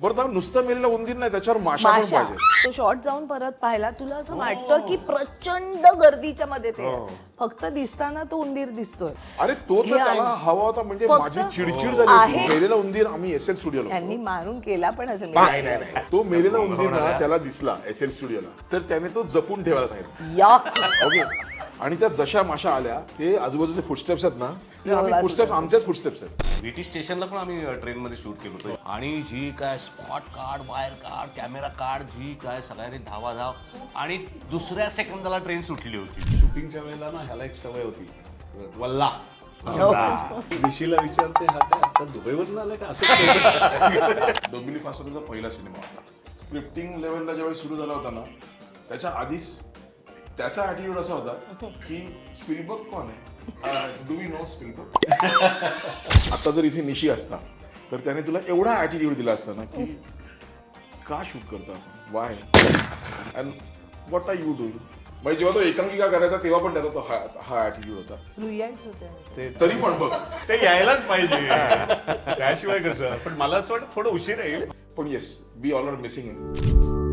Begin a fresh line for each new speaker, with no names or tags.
बरं तर नुसतं मेलेला उंदीर नाही, त्याच्यावर माशा पण
माशा
पाहिजे.
तो शॉर्ट जाऊन परत पाहिला तुला असं वाटतं की प्रचंड गर्दीच्या मध्ये ते आहे. फक्त दिसताना तो उंदीर दिसतोय.
अरे तो तर
हे
त्याला
आहे.
हवा होता, म्हणजे
फक्त
माझी चिडचिड झाली
आहे.
होती. मेलेला उंदीर आम्ही एसएल स्टुडिओला
त्यांनी मारून केला पण असेल.
तो मेलेला उंदीर ना त्याला दिसला एसएल स्टुडिओला, तर त्याने तो जपून ठेवायला सांगितलं.
या
ओके. आणि त्या जशा माशा आल्या, ते आजूबाजूचे फुटस्टेप्स आहेत ना, ते आम्ही
एवढा
फुटस्टेप्स आमच्याच फुटस्टेप्स आहेत.
ब्रिटिश स्टेशनला पण आम्ही ट्रेन मध्ये शूट केलं होतं आणि जी काय स्पॉट काढ, वायर काढ, कॅमेरा काढ, जी काय सगळ्यांनी धावाधाव आणि दुसऱ्या सेकंदाला ट्रेन सुटली होती.
शूटिंगच्या वेळेला ना ह्याला एक सवय होती, वल्ला दिशीला विचारते, हा काय आता दुबईवरून आलाय का असं.
डोंबिवली फास्टचा पहिला सिनेमा होता. स्क्रिप्टिंग लेवलला ज्यावेळी सुरू झाला होता ना, त्याच्या आधीच त्याचा ॲटिट्यूड असा होता की स्पिलबर्ग कोण आहे, डू यू नो स्पिलबर्ग. आता जर इथे निशी असता तर त्याने तुला एवढा ॲटिट्यूड दिला असता ना की का शूट करतो आपण, why and what are you doing. म्हणजे जेव्हा तो एकांकिका करायचा तेव्हा पण त्याचा तो हा ॲटिट्यूड होता.
रुईयाच होते.
तरी पण बघ,
ते यायलाच पाहिजे, त्याशिवाय कसं. पण मला असं वाटतं थोडं उशीर आहे.
पण yes, we all are missing him.